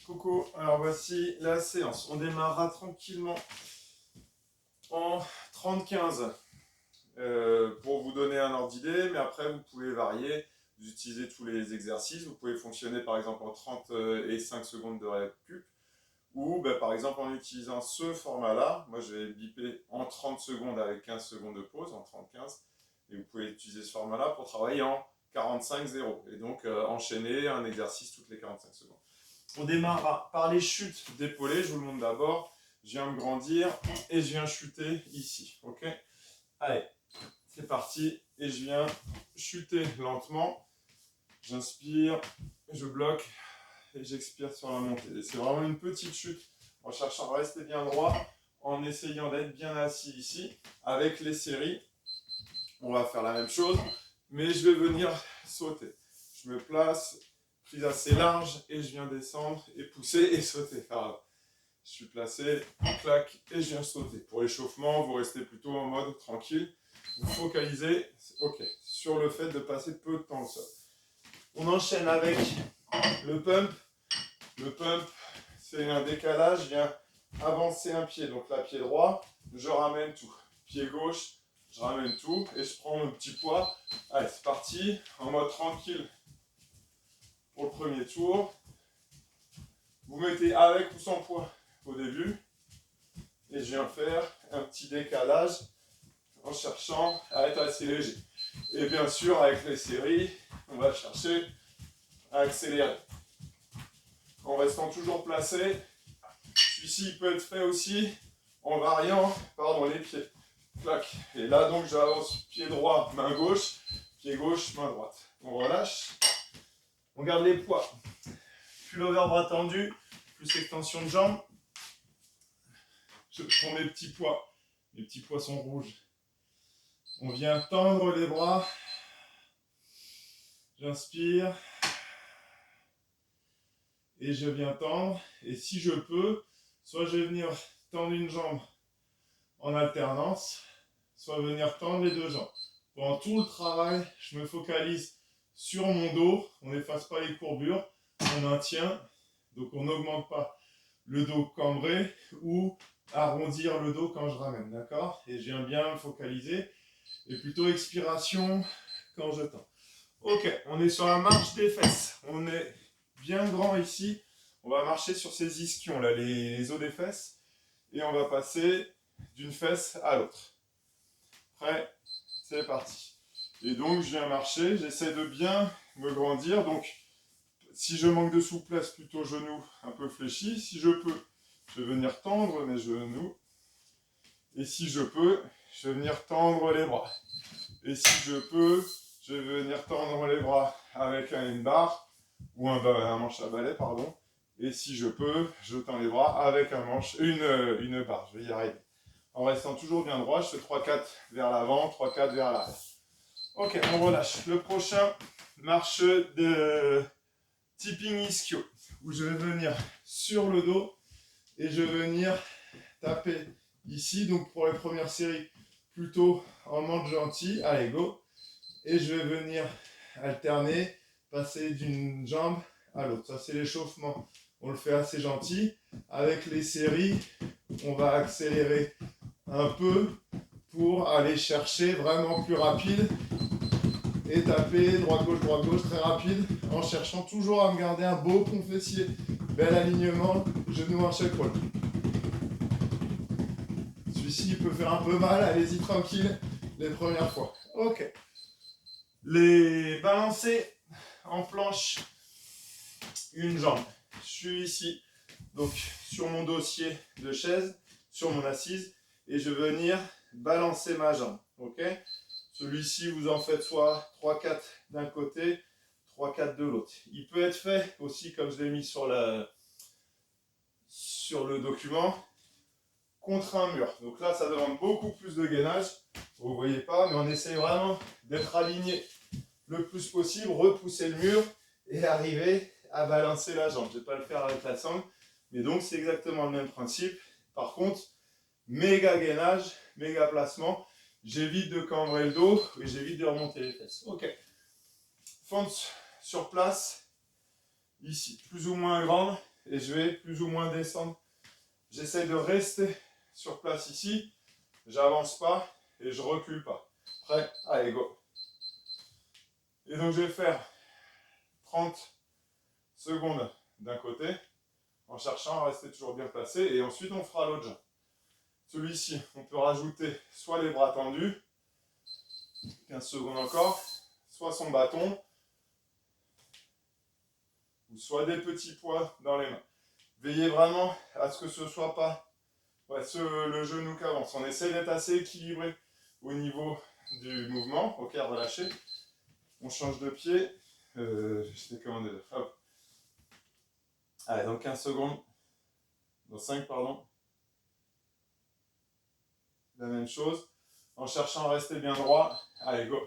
Coucou, alors voici la séance. On démarrera tranquillement en 30-15 pour vous donner un ordre d'idée, mais après vous pouvez varier, vous utilisez tous les exercices, vous pouvez fonctionner par exemple en 30 et 5 secondes de récup, ou par exemple en utilisant ce format-là, moi je vais biper en 30 secondes avec 15 secondes de pause, en 30-15, et vous pouvez utiliser ce format-là pour travailler en 45-0, et donc enchaîner un exercice toutes les 45 secondes. On démarre par les chutes d'épaulés. Je vous le montre d'abord. Je viens me grandir et je viens chuter ici. Ok. Allez, c'est parti. Et je viens chuter lentement. J'inspire, je bloque et j'expire sur la montée. C'est vraiment une petite chute en cherchant à rester bien droit, en essayant d'être bien assis ici. Avec les séries, on va faire la même chose, mais je vais venir sauter. Je me place. Prise assez large et je viens descendre et pousser et sauter. Alors, je suis placé, clac et je viens sauter. Pour l'échauffement, vous restez plutôt en mode tranquille. Vous focalisez sur le fait de passer peu de temps au sol. On enchaîne avec le pump. Le pump, c'est un décalage. Je viens avancer un pied. Donc là, pied droit, je ramène tout. Pied gauche, je ramène tout et je prends mon petit poids. Allez, c'est parti. En mode tranquille. Pour le premier tour, vous mettez avec ou sans poids au début et je viens faire un petit décalage en cherchant à être assez léger. Et bien sûr, avec les séries, on va chercher à accélérer. En restant toujours placé, celui-ci peut être fait aussi en variant les pieds. Clac. Et là, donc, j'avance pied droit, main gauche, pied gauche, main droite. On relâche. On garde les poids. Pullover bras tendu, plus extension de jambes. Je prends mes petits poissons rouges. On vient tendre les bras. J'inspire. Et je viens tendre. Et si je peux, soit je vais venir tendre une jambe en alternance, soit venir tendre les deux jambes. Pendant tout le travail, je me focalise sur mon dos. On n'efface pas les courbures. On maintient. Donc on n'augmente pas le dos cambré ou arrondir le dos quand je ramène, d'accord? Et je viens bien me focaliser. Et plutôt expiration quand je tends. Ok, on est sur la marche des fesses. On est bien grand ici. On va marcher sur ces ischions, là, les os des fesses. Et on va passer d'une fesse à l'autre. Prêt? C'est parti. Et donc, je viens marcher. J'essaie de bien me grandir. Donc, si je manque de souplesse, plutôt genoux un peu fléchis. Si je peux, je vais venir tendre mes genoux. Et si je peux, je vais venir tendre les bras. Et si je peux, je vais venir tendre les bras avec une barre ou un manche à balai, pardon. Et si je peux, je tends les bras avec une barre. Je vais y arriver. En restant toujours bien droit, je fais 3-4 vers l'avant, 3-4 vers l'arrière. Ok, on relâche. Le prochain, marche de tipping ischio, où je vais venir sur le dos et je vais venir taper ici. Donc pour les premières séries, plutôt en manche gentil. Allez, go. Et je vais venir alterner, passer d'une jambe à l'autre. Ça, c'est l'échauffement. On le fait assez gentil. Avec les séries, on va accélérer un peu pour aller chercher vraiment plus rapide et taper droite-gauche, très rapide, en cherchant toujours à me garder un beau pont fessier. Bel alignement, genou hanche épaule. Celui-ci, il peut faire un peu mal, allez-y tranquille les premières fois. Ok. Les balancer en planche, une jambe. Je suis ici, donc sur mon dossier de chaise, sur mon assise, et je vais venir balancer ma jambe. Ok. Celui-ci, vous en faites soit 3-4 d'un côté, 3-4 de l'autre. Il peut être fait aussi, comme je l'ai mis sur le document, contre un mur. Donc là, ça demande beaucoup plus de gainage. Vous ne voyez pas, mais on essaie vraiment d'être aligné le plus possible, repousser le mur et arriver à balancer la jambe. Je ne vais pas le faire avec la sangle, mais donc c'est exactement le même principe. Par contre, méga gainage, méga placement. J'évite de cambrer le dos et j'évite de remonter les fesses. Ok. Fente sur place, ici, plus ou moins grande. et je vais plus ou moins descendre. J'essaie de rester sur place ici. J'avance pas et je recule pas. Prêt? Allez, go. Et donc je vais faire 30 secondes d'un côté, en cherchant à rester toujours bien placé, et ensuite on fera l'autre jambe. Celui-ci, on peut rajouter soit les bras tendus, 15 secondes encore, soit son bâton, ou soit des petits poids dans les mains. Veillez vraiment à ce que ce ne soit pas le genou qui avance. On essaie d'être assez équilibré au niveau du mouvement. Ok, relâchez. On change de pied. Je t'ai commandé. Hop. Allez, dans 15 secondes. Dans 5, pardon. La même chose. En cherchant à rester bien droit. Allez, go.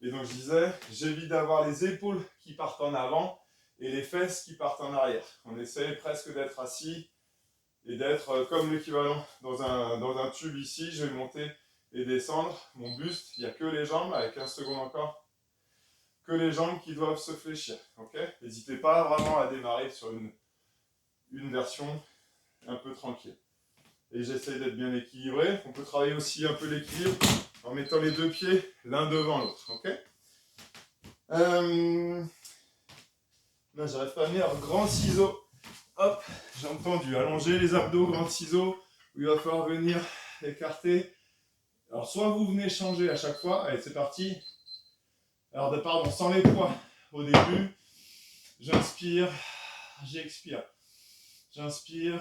Et donc je disais, j'évite d'avoir les épaules qui partent en avant et les fesses qui partent en arrière. On essaie presque d'être assis et d'être comme l'équivalent dans un tube ici. Je vais monter et descendre mon buste. Il n'y a que les jambes, avec 15 secondes encore, que les jambes qui doivent se fléchir. Okay, n'hésitez pas vraiment à démarrer sur une version un peu tranquille. Et j'essaie d'être bien équilibré. On peut travailler aussi un peu l'équilibre en mettant les deux pieds l'un devant l'autre. Okay, là, j'arrive pas à venir. Grand ciseau. Hop, j'ai entendu. Allonger les abdos, grand ciseau. Où il va falloir venir écarter. Alors, soit vous venez changer à chaque fois. Allez, c'est parti. Alors, pardon, sans les poids au début. J'inspire, j'expire. J'inspire,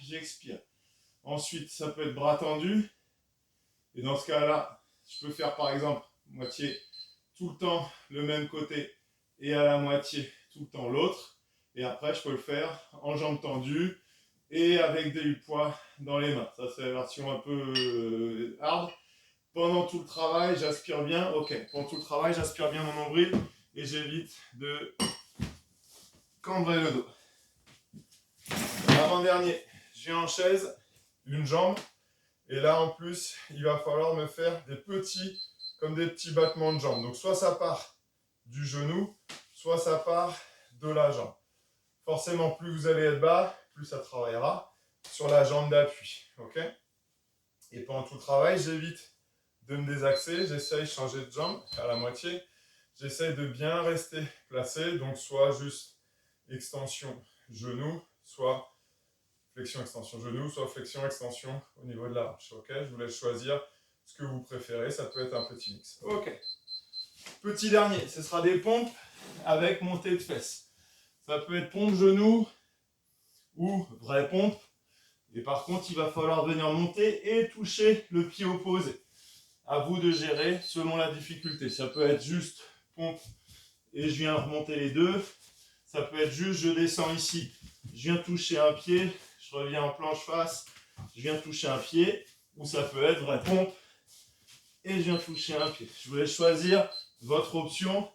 j'expire. Ensuite, ça peut être bras tendus. Et dans ce cas-là, je peux faire par exemple moitié tout le temps le même côté et à la moitié tout le temps l'autre. Et après, je peux le faire en jambes tendues et avec des poids dans les mains. Ça, c'est la version un peu hard. Pendant tout le travail, j'aspire bien. Ok, pendant tout le travail, j'aspire bien mon nombril et j'évite de cambrer le dos. Avant-dernier, je viens en chaise, une jambe. Et là, en plus, il va falloir me faire des petits battements de jambes. Donc, soit ça part du genou, soit ça part de la jambe. Forcément, plus vous allez être bas, plus ça travaillera sur la jambe d'appui. Ok ? Et pendant tout le travail, j'évite de me désaxer. J'essaye de changer de jambe à la moitié. J'essaye de bien rester placé. Donc, soit juste extension genou, soit flexion, extension genou, soit flexion, extension au niveau de la hanche. Ok, je vous laisse choisir ce que vous préférez. Ça peut être un petit mix. Ok. Petit dernier, ce sera des pompes avec montée de fesses. Ça peut être pompe genou ou vraie pompe. Et par contre, il va falloir venir monter et toucher le pied opposé. À vous de gérer selon la difficulté. Ça peut être juste pompe et je viens remonter les deux. Ça peut être juste, je descends ici, je viens toucher un pied, je reviens en planche face, je viens toucher un pied, ou ça peut être vraie pompe, et je viens toucher un pied. Je vous laisse choisir votre option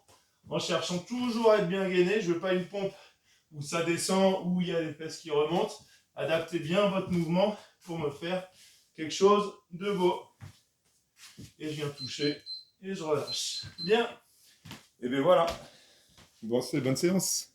en cherchant toujours à être bien gainé. Je ne veux pas une pompe où ça descend, où il y a les fesses qui remontent. Adaptez bien votre mouvement pour me faire quelque chose de beau. Et je viens toucher, et je relâche. Bien. Et bien voilà. Bon, c'est bonne séance.